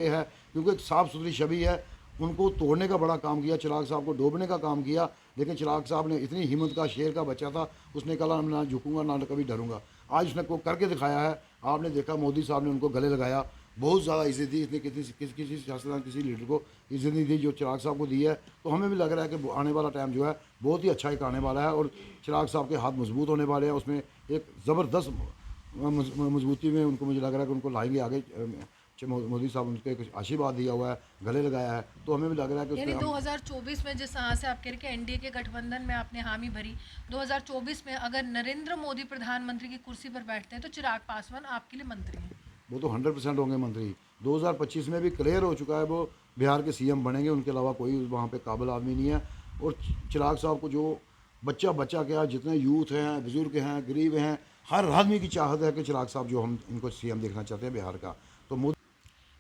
है, क्योंकि एक साफ़ सुथरी छवि है। उनको तोड़ने का बड़ा काम किया, चिराग साहब को डोबने का काम किया, लेकिन चिराग साहब ने इतनी हिम्मत का, शेर का बच्चा था, उसने कहा ना झुकूंगा ना कभी डरूंगा। आज उसने को करके दिखाया है। आपने देखा मोदी साहब ने उनको गले लगाया, बहुत ज़्यादा इज्जत दी। इसने किसी सियासतदान, किसी लीडर को इज्जत नहीं दी जो चिराग साहब को दी है। तो हमें भी लग रहा है कि आने वाला टाइम जो है बहुत ही अच्छा एक आने वाला है, और चिराग साहब के हाथ मजबूत होने वाले हैं। उसमें एक ज़बरदस्त मजबूती में उनको, मुझे लग रहा है कि उनको लाएंगे आगे। मोदी साहब उनके कुछ आशीर्वाद दिया हुआ है, गले लगाया है, तो हमें भी लग रहा है कि यानी उसमें हम। 2024 में जिस तरह से आप कह रहे कि एनडीए के गठबंधन में आपने हामी भरी, 2024 में अगर नरेंद्र मोदी प्रधानमंत्री की कुर्सी पर बैठते हैं तो चिराग पासवान आपके लिए मंत्री हैं। वो तो 100% होंगे मंत्री। 2025 में भी क्लियर हो चुका है, वो बिहार के सीएम बनेंगे, उनके अलावा कोई वहाँ पे काबिल आदमी नहीं है। और चिराग साहब को जो बच्चा बच्चा क्या, जितने यूथ हैं, बुजुर्ग हैं, गरीब हैं, हर आदमी की चाहत है कि चिराग साहब जो हम इनको सीएम देखना चाहते हैं बिहार का। तो मोदी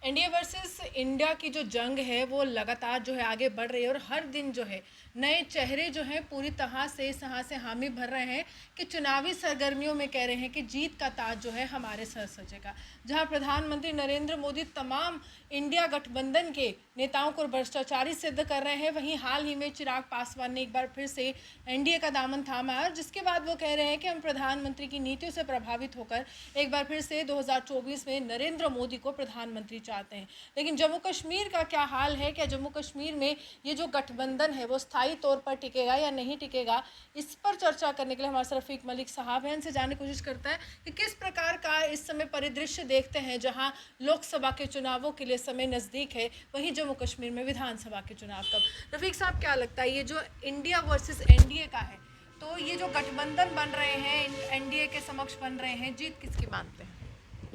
इंडिया वर्सेस इंडिया की जो जंग है वो लगातार जो है आगे बढ़ रही है, और हर दिन जो है नए चेहरे जो हैं पूरी तरह से इस तरह से हामी भर रहे हैं कि चुनावी सरगर्मियों में कह रहे हैं कि जीत का ताज जो है हमारे सर सजेगा। जहां प्रधानमंत्री नरेंद्र मोदी तमाम इंडिया गठबंधन के नेताओं को भ्रष्टाचारी सिद्ध कर रहे हैं, वहीं हाल ही में चिराग पासवान ने एक बार फिर से एनडीए का दामन थामा है, और जिसके बाद वो कह रहे हैं कि हम प्रधानमंत्री की नीतियों से प्रभावित होकर एक बार फिर से 2024 में नरेंद्र मोदी को प्रधानमंत्री चाहते हैं। लेकिन जम्मू कश्मीर का क्या हाल है? क्या जम्मू कश्मीर में ये जो गठबंधन है वो स्थायी तौर पर टिकेगा या नहीं टिकेगा? इस पर चर्चा करने के लिए हमारे साथ रफीक मलिक साहब हैं। इनसे जानने की कोशिश करता है कि किस प्रकार का इस समय परिदृश्य देखते हैं, जहां लोकसभा के चुनावों के लिए समय नज़दीक है, वहीं जम्मू कश्मीर में विधानसभा के चुनाव कब। रफीक साहब, क्या लगता है ये जो इंडिया वर्सेस एनडीए का है, तो ये जो गठबंधन बन रहे हैं, एनडीए के समक्ष बन रहे हैं, जीत किसकी मानते हैं?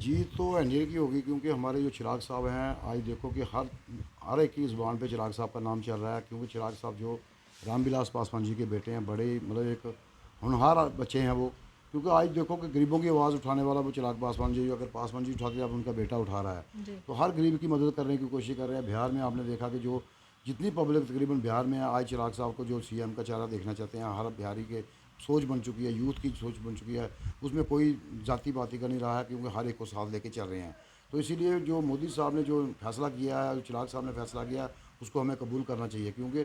जीत तो एनडीए की होगी, क्योंकि हमारे जो चिराग साहब हैं, आज देखो कि हर एक की ज़ुबान पे चिराग साहब का नाम चल रहा है। क्योंकि चिराग साहब जो रामविलास पासवान जी के बेटे हैं, बड़े मतलब एक होनहार बच्चे हैं वो। क्योंकि आज देखो कि गरीबों की आवाज़ उठाने वाला वो चिराग पासवान जी, अगर पासवान जी उठाते हैं, अब उनका बेटा उठा रहा है। जी। तो हर गरीब की मदद करने की कोशिश कर रहे हैं। बिहार में आपने देखा कि जो जितनी पब्लिक तकरीबन बिहार में है, आज चिराग साहब को जो सीएम का चेहरा देखना चाहते हैं, हर बिहारी के सोच बन चुकी है, यूथ की सोच बन चुकी है। उसमें कोई जाति पाति का नहीं रहा है, क्योंकि हर एक को साथ लेके चल रहे हैं। तो इसीलिए जो मोदी साहब ने जो फैसला किया है, जो चिराग साहब ने फैसला किया है, उसको हमें कबूल करना चाहिए। क्योंकि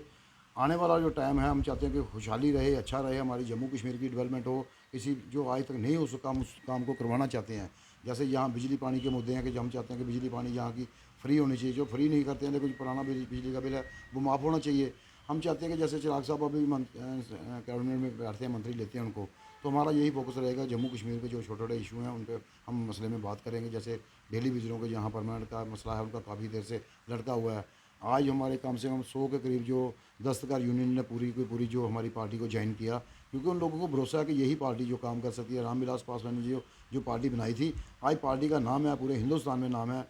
आने वाला जो टाइम है, हम चाहते हैं कि खुशहाली रहे, अच्छा रहे, हमारी जम्मू कश्मीर की डेवलपमेंट हो। किसी जो आज तक नहीं हो सका, हम उस काम को करवाना चाहते हैं। जैसे यहाँ बिजली पानी के मुद्दे हैं कि हम चाहते हैं कि बिजली पानी यहाँ की फ्री होनी चाहिए। जो फ्री नहीं करते हैं, देखो जो पुराना बिजली का बिल है वो माफ़ होना चाहिए। हम चाहते हैं कि जैसे चिराग साहब अभी कैबिनेट में बैठते हैं, मंत्री लेते हैं उनको, तो हमारा यही फोकस रहेगा। जम्मू कश्मीर के जो छोटे छोटे इशू हैं उन पर हम मसले में बात करेंगे। जैसे डेली विजिटरों के जहाँ परमानेंट का मसला है, उनका काफ़ी देर से लटका हुआ है। आज हमारे कम से कम 100 के करीब जो दस्तकार यूनियन ने पूरी की पूरी जो हमारी पार्टी को ज्वाइन किया, क्योंकि उन लोगों को भरोसा है कि यही पार्टी जो काम कर सकती है। रामविलास पासवान ने जो पार्टी बनाई थी, आज पार्टी का नाम है, पूरे हिंदुस्तान में नाम है।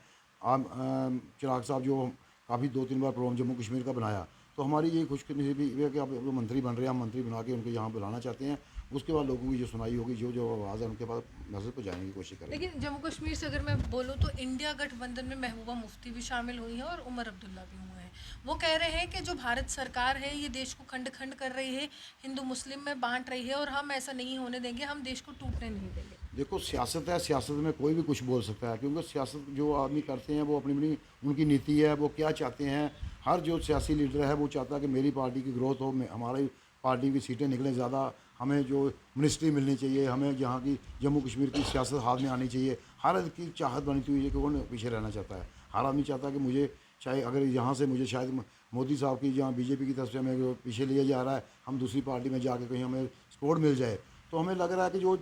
चिराग साहब जो काफ़ी 2-3 बार प्रोग्राम जम्मू कश्मीर का बनाया, तो हमारी ये खुशनसीबी है कि अब वो मंत्री बन रहे हैं। हम मंत्री बना के उनको यहाँ बुलाना चाहते हैं। उसके बाद लोगों की जो सुनाई होगी, जो जो आवाज़ है उनके पास मस्जिद पर जाने की कोशिश करेंगे। लेकिन जम्मू कश्मीर से अगर मैं बोलूँ तो इंडिया गठबंधन में महबूबा मुफ्ती भी शामिल हुई हैं और उमर अब्दुल्ला भी हुए हैं। वो कह रहे हैं कि जो भारत सरकार है ये देश को खंड खंड कर रही है, हिंदू मुस्लिम में बांट रही है, और हम ऐसा नहीं होने देंगे, हम देश को टूटने नहीं देंगे। देखो सियासत है, सियासत में कोई भी कुछ बोल सकता है। क्योंकि सियासत जो आदमी करते हैं वो अपनी अपनी उनकी नीति है, वो क्या चाहते हैं। हर जो सियासी लीडर है वो चाहता है कि मेरी पार्टी की ग्रोथ हो, हमारी पार्टी की सीटें निकलें ज़्यादा, हमें जो मिनिस्ट्री मिलनी चाहिए, हमें यहाँ की जम्मू कश्मीर की सियासत हाथ में आनी चाहिए। हर एक की चाहत बनी हुई है कि कौन पीछे रहना चाहता है। हर आदमी चाहता है कि मुझे, चाहे अगर यहाँ से मुझे शायद मोदी साहब की जहाँ बीजेपी की तरफ से हमें जो पीछे लिया जा रहा है, हम दूसरी पार्टी में जाके कहीं हमें सपोर्ट मिल जाए, तो हमें लग रहा है कि जो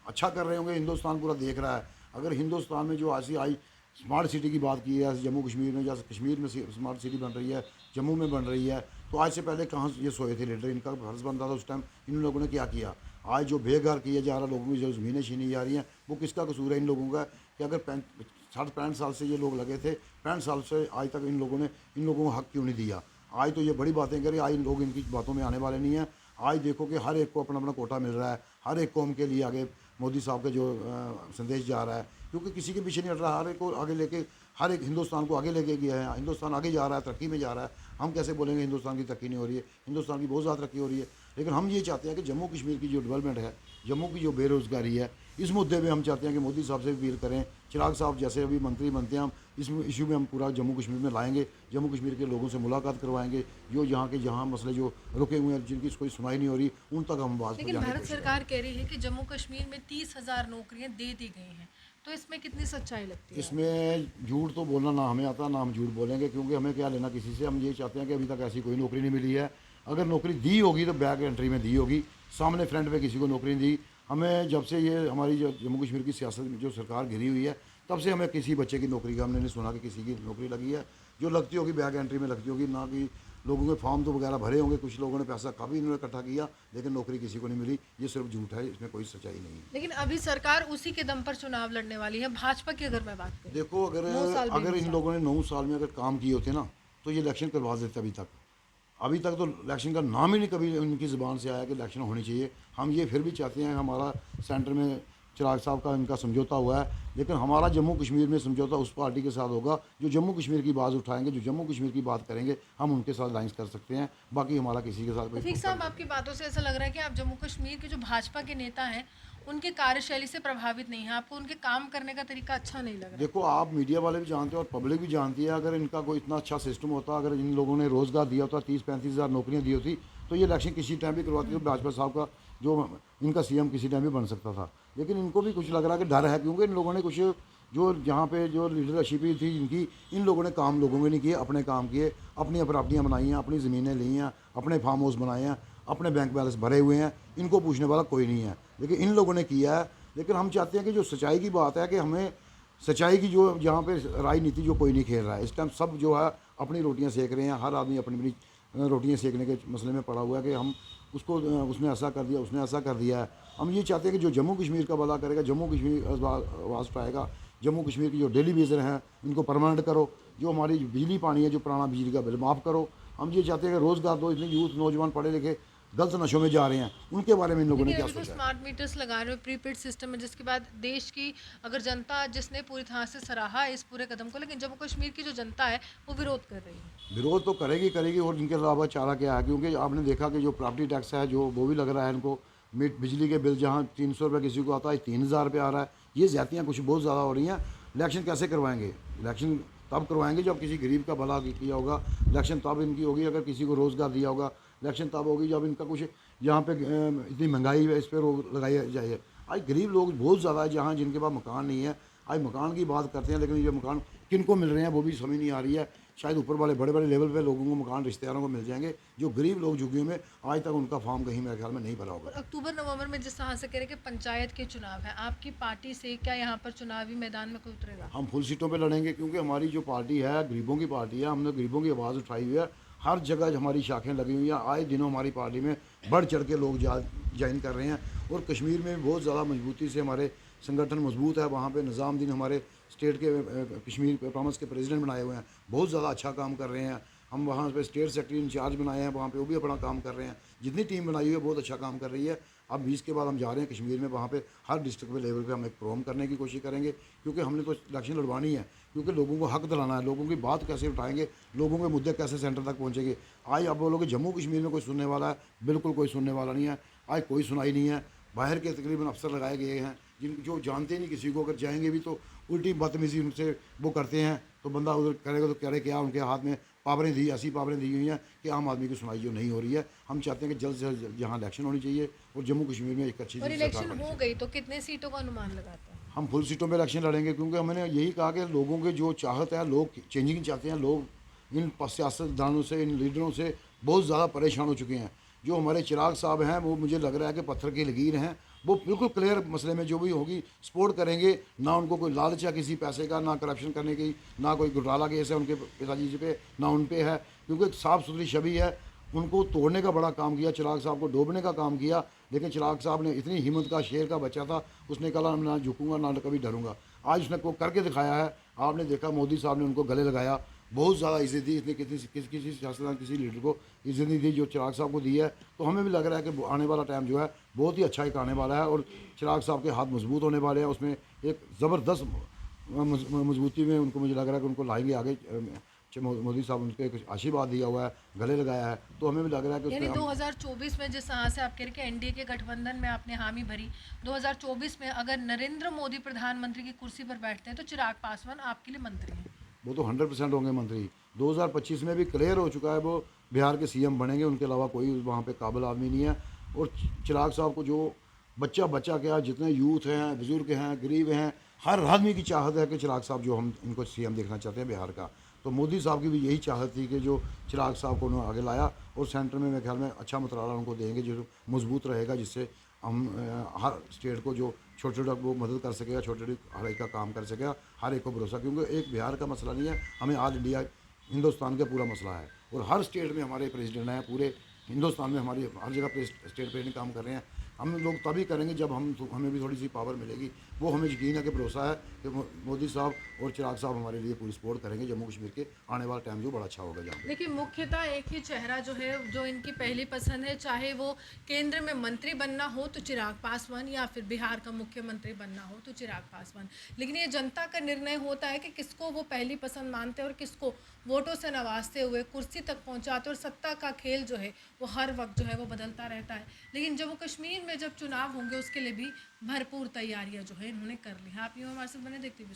अच्छा कर रहे होंगे, हिंदुस्तान पूरा देख रहा है। अगर हिंदुस्तान में जो ऐसी आई स्मार्ट सिटी की बात की है, जम्मू कश्मीर में, जैसे कश्मीर में स्मार्ट सिटी बन रही है, जम्मू में बन रही है, तो आज से पहले कहाँ ये सोए थे लीडर? इनका फर्ज बनता था उस टाइम, इन लोगों ने क्या किया? आज जो बेघर किया जा रहा, लोगों की जो ज़मीनें छीनी जा रही हैं, वो किसका कसूर है? इन लोगों का। कि अगर 60-65 साल से ये लोग लगे थे, 65 साल से आज तक इन लोगों को हक क्यों नहीं दिया? आज तो ये बड़ी बातें करें, आज लोग इनकी बातों में आने वाले नहीं हैं। आज देखो कि हर एक को अपना अपना कोटा मिल रहा है, हर एक कौम के लिए आगे मोदी साहब का जो संदेश जा रहा है, क्योंकि किसी के पीछे नहीं हट रहा, हर एक को आगे लेके, हर एक हिंदुस्तान को आगे लेके गया है। हिंदुस्तान आगे जा रहा है, तरक्की में जा रहा है। हम कैसे बोलेंगे हिंदुस्तान की तरक्की नहीं हो रही है? हिंदुस्तान की बहुत ज़्यादा तरक्की हो रही है। लेकिन हम ये चाहते हैं कि जम्मू कश्मीर की जो डेवलपमेंट है, जम्मू की जो बेरोज़गारी है, इस मुद्दे पे हम चाहते हैं कि मोदी साहब से भी अपील करें, चिराग साहब जैसे अभी मंत्री बनते हैं, हम इस इशू में हम पूरा जम्मू कश्मीर में लाएंगे, जम्मू कश्मीर के लोगों से मुलाकात करवाएंगे, जो यहाँ के जहाँ मसले जो रुके हुए हैं, जिनकी कोई सुनाई नहीं हो रही, उन तक हम आवाज़ लेकिन पहुँचाने की भारत कोशिश सरकार कह रही है कि जम्मू कश्मीर में 30,000 नौकरियां दे दी गई हैं, तो इसमें कितनी सच्चाई लगती है? इसमें झूठ तो बोलना ना हमें आता, ना हम झूठ बोलेंगे, क्योंकि हमें क्या लेना किसी से। हम ये चाहते हैं कि अभी तक ऐसी कोई नौकरी नहीं मिली है। अगर नौकरी दी होगी तो बैक एंट्री में दी होगी, सामने फ्रंट पे किसी को नौकरी नहीं दी। हमें जब से ये हमारी जो जम्मू कश्मीर की सियासत में जो सरकार घिरी हुई है, तब से हमें किसी बच्चे की नौकरी का हमने नहीं सुना कि किसी की नौकरी लगी है। जो लगती होगी बैक एंट्री में लगती होगी, ना कि लोगों के फॉर्म तो वगैरह भरे होंगे, कुछ लोगों ने पैसा काफ़ी इन्होंने इकट्ठा किया, लेकिन नौकरी किसी को नहीं मिली। ये सिर्फ झूठ है, इसमें कोई सच्चाई नहीं है। लेकिन अभी सरकार उसी के दम पर चुनाव लड़ने वाली है। भाजपा की अगर मैं बात करूं, देखो, 9 साल अगर इन बेमिसाल। लोगों ने 9 साल में अगर काम किए होते ना, तो ये इलेक्शन करवा देते। अभी तक तो इलेक्शन का नाम ही नहीं कभी उनकी ज़ुबान से आया कि इलेक्शन होनी चाहिए। हम ये फिर भी चाहते हैं, हमारा सेंटर में चिराग साहब का इनका समझौता हुआ है, लेकिन हमारा जम्मू कश्मीर में समझौता उस पार्टी के साथ होगा जो जम्मू कश्मीर की बात उठाएंगे, जो जम्मू कश्मीर की बात करेंगे, हम उनके साथ लाइंस कर सकते हैं। बाकी हमारा किसी के साथ कोई रफीक साहब, आपकी बातों से ऐसा लग रहा है कि आप जम्मू कश्मीर के जो भाजपा के नेता हैं उनकी कार्यशैली से प्रभावित नहीं है, आपको उनके काम करने का तरीका अच्छा नहीं लग रहा। देखो, आप मीडिया वाले भी जानते हो और पब्लिक भी जानती है, अगर इनका कोई इतना अच्छा सिस्टम होता, अगर इन लोगों ने रोज़गार दिया होता, 30-35 हज़ार नौकरियां दी होती, तो ये इलेक्शन किसी टाइम भी करवाती, तो भाजपा साहब का जो इनका सीएम किसी टाइम भी बन सकता था। लेकिन इनको भी कुछ लग रहा है कि डर है, क्योंकि इन लोगों ने कुछ जो यहाँ पे जो लीडरशिप थी इनकी, इन लोगों ने काम लोगों के नहीं किए, अपने काम किए, अपनी प्रॉपर्टियाँ बनाई हैं, अपनी ज़मीनें ली हैं, अपने फार्म हाउस बनाए हैं, अपने बैंक बैलेंस भरे हुए हैं, इनको पूछने वाला कोई नहीं है, लेकिन इन लोगों ने किया है। लेकिन हम चाहते हैं कि जो सच्चाई की बात है, कि हमें सच्चाई की जो यहाँ पे राजनीति जो कोई नहीं खेल रहा है इस टाइम, सब जो है अपनी रोटियाँ सेक रहे हैं, हर आदमी अपनी अपनी रोटियाँ सेकने के मसले में पड़ा हुआ है कि हम उसको उसने ऐसा कर दिया, उसने ऐसा कर दिया है। हम ये चाहते हैं कि जो जम्मू कश्मीर का भला करेगा, जम्मू कश्मीर आवाज़ उठाएगा, जम्मू कश्मीर की जो डेली बेजर हैं इनको परमानेंट करो, जो हमारी बिजली पानी है, जो पुराना बिजली का बिल माफ़ करो। हम ये चाहते हैं कि रोज़गार दो। इतने यूथ नौजवान पढ़े लिखे गलत नशों में जा रहे हैं, उनके बारे में इन लोगों ने लेकिन क्या अभी तो सोचा है? स्मार्ट मीटर्स लगा रहे हो, प्रीपेड सिस्टम है, जिसके बाद देश की अगर जनता जिसने पूरी तरह से सराहा इस पूरे कदम को, लेकिन जम्मू कश्मीर की जो जनता है वो विरोध कर रही है। विरोध तो करेगी करेगी, और इनके अलावा चारा क्या है, क्योंकि आपने देखा कि जो प्रॉपर्टी टैक्स है जो वो भी लग रहा है इनको। बिजली के बिल जहाँ 300 रुपये किसी को आता है, 3,000 रुपये आ रहा है। ये ज़्यादतियाँ कुछ बहुत ज़्यादा हो रही हैं। इलेक्शन कैसे करवाएंगे? इलेक्शन तब करवाएंगे जब किसी गरीब का भला किया होगा। इलेक्शन तब इनकी होगी अगर किसी को रोज़गार दिया होगा। इलेक्शन तब होगी जब इनका कुछ यहाँ पे इतनी महंगाई है, इस पर रोक लगाई जाए। आज गरीब लोग बहुत ज़्यादा है जहाँ जिनके पास मकान नहीं है। आज मकान की बात करते हैं, लेकिन ये मकान किन को मिल रहे हैं वो भी समझ नहीं आ रही है। शायद ऊपर वाले बड़े बड़े लेवल पे लोगों को मकान रिश्तेदारों को मिल जाएंगे, जो गरीब लोग झुग्गियों में आज तक उनका फॉर्म कहीं मेरे ख्याल में नहीं भरा और होगा। अक्टूबर नवंबर में जिस तरह से कह रहे कि पंचायत के चुनाव है, आपकी पार्टी से क्या यहाँ पर चुनावी मैदान में कोई उतरेगा? हम फुल सीटों पे लड़ेंगे, क्योंकि हमारी जो पार्टी है गरीबों की पार्टी है। हमने गरीबों की आवाज़ उठाई हुई है, हर जगह हमारी शाखें लगी हुई हैं। आए दिनों हमारी पार्टी में बढ़ चढ़ के लोग ज्वाइन कर रहे हैं, और कश्मीर में बहुत ज़्यादा मजबूती से हमारे संगठन मजबूत है। वहाँ पे निज़ामुद्दीन हमारे स्टेट के कश्मीर प्रॉविंस के प्रेसिडेंट बनाए हुए हैं, बहुत ज़्यादा अच्छा काम कर रहे हैं। हम वहाँ पे स्टेट सेक्रेटरी इंचार्ज बनाए हैं, वहाँ पे वो भी अपना काम कर रहे हैं। जितनी टीम बनाई हुई है बहुत अच्छा काम कर रही है। अब 20 के बाद हम जा रहे हैं कश्मीर में, वहाँ पे हर डिस्ट्रिक्ट पे लेवल पे हम एक प्रोग्राम करने की कोशिश करेंगे, क्योंकि हमने तो इलेक्शन लड़वानी है, क्योंकि लोगों को हक दिलाना है। लोगों की बात कैसे उठाएंगे, लोगों के मुद्दे कैसे सेंटर तक पहुँचेंगे। आज आप बोलोगे जम्मू कश्मीर में कोई सुनने वाला है, बिल्कुल कोई सुनने वाला नहीं है। आज कोई सुनाई नहीं है। बाहर के तकरीबन अफसर लगाए गए हैं जो जानते नहीं किसी को, अगर जाएंगे भी तो उल्टी बदतमीजी उनसे वो करते हैं। तो बंदा उधर करेगा तो कह रहे क्या उनके हाथ में पावरें दी, ऐसी पावरें दी हुई हैं कि आम आदमी की सुनाई जो नहीं हो रही है। हम चाहते हैं कि जल्द से जल्द यहाँ इलेक्शन होनी चाहिए और जम्मू कश्मीर में एक अच्छी और सी इलेक्शन सरकार बननी हो चाहिए। गई तो कितने सीटों का अनुमान लगाते हैं? हम फुल सीटों पे इलेक्शन लड़ेंगे, क्योंकि हमने यही कहा कि लोगों के जो चाहत है, लोग चेंजिंग चाहते हैं। लोग इन सियासतदानों से, इन लीडरों से बहुत ज़्यादा परेशान हो चुके हैं। जो हमारे चिराग साहब हैं वो मुझे लग रहा है कि पत्थर की लकीर हैं। वो बिल्कुल क्लियर मसले में जो भी होगी सपोर्ट करेंगे। ना उनको कोई लालच है किसी पैसे का, ना करप्शन करने की, ना कोई घोटाला केस है उनके पिताजी जी पे, ना उन पे है, क्योंकि एक साफ़ सुथरी छवि है। उनको तोड़ने का बड़ा काम किया, चिराग साहब को डोबने का काम किया, लेकिन चिराग साहब ने इतनी हिम्मत का, शेर का बच्चा था, उसने कहा ना झुकूंगा ना कभी डरूंगा। आज उसने को करके दिखाया है। आपने देखा मोदी साहब ने उनको गले लगाया, बहुत ज़्यादा इज्जत दी। इसने किसी सियासतदान, किसी लीडर को इज्जत नहीं दी जो चिराग साहब को दी है। तो हमें भी लग रहा है कि आने वाला टाइम जो है बहुत ही अच्छा एक आने वाला है, और चिराग साहब के हाथ मजबूत होने वाले हैं। उसमें एक ज़बरदस्त मजबूती में उनको मुझे लग रहा है कि उनको लाएंगे आगे मोदी साहब उनके कुछ आशीर्वाद दिया हुआ है, गले लगाया है, तो हमें भी लग रहा है कि यानी उसमें हम 2024 में जिस तरह से आप कह रहे कि एनडीए के गठबंधन में आपने हामी भरी, 2024 में अगर नरेंद्र मोदी प्रधानमंत्री की कुर्सी पर बैठते हैं तो चिराग पासवान आपके लिए मंत्री हैं। वो तो 100% होंगे मंत्री। 2025 में भी क्लियर हो चुका है वो बिहार के सीएम बनेंगे, उनके अलावा कोई वहाँ पे काबिल आदमी नहीं है। और चिराग साहब को जो बच्चा बच्चा क्या, जितने यूथ हैं, बुज़ुर्ग हैं, गरीब हैं, हर आदमी की चाहत है कि चिराग साहब जो हम इनको सीएम देखना चाहते हैं बिहार का। तो मोदी साहब की भी यही चाहत थी कि जो चिराग साहब को उन्होंने आगे लाया, और सेंटर में मेरे ख्याल में अच्छा मतवाला उनको देंगे जो मजबूत रहेगा, जिससे हम हर स्टेट को जो छोटे छोटा वो मदद कर सकेगा, छोटे छोटे हर एक का काम कर सकेगा, हर एक को भरोसा, क्योंकि एक बिहार का मसला नहीं है, हमें आज इंडिया हिंदुस्तान का पूरा मसला है। और हर स्टेट में हमारे प्रेसिडेंट हैं, पूरे हिंदुस्तान में हमारी हर जगह स्टेट प्रेसिडेंट काम कर रहे हैं। हम लोग तभी करेंगे जब हमें भी थोड़ी सी पावर मिलेगी। वो हमें यकीन है कि भरोसा है कि मोदी साहब और चिराग साहब हमारे लिए पूरी सपोर्ट करेंगे। जम्मू कश्मीर के आने वाला टाइम जो बड़ा अच्छा होगा जहाँ पे। देखिए मुख्यतः एक ही चेहरा जो है जो इनकी पहली पसंद है, चाहे वो केंद्र में मंत्री बनना हो तो चिराग पासवान, या फिर बिहार का मुख्यमंत्री बनना हो तो चिराग पासवान। लेकिन ये जनता का निर्णय होता है कि किसको वो पहली पसंद मानते हैं और किसको वोटों से नवाजते हुए कुर्सी तक पहुंचाते। और सत्ता का खेल जो है वो हर वक्त जो है वो बदलता रहता है। लेकिन जम्मू कश्मीर में जब चुनाव होंगे उसके लिए भी भरपूर तैयारियां जो है इन्होंने कर ली हैं। आप यूँ हमारे साथ बने, देखते हुए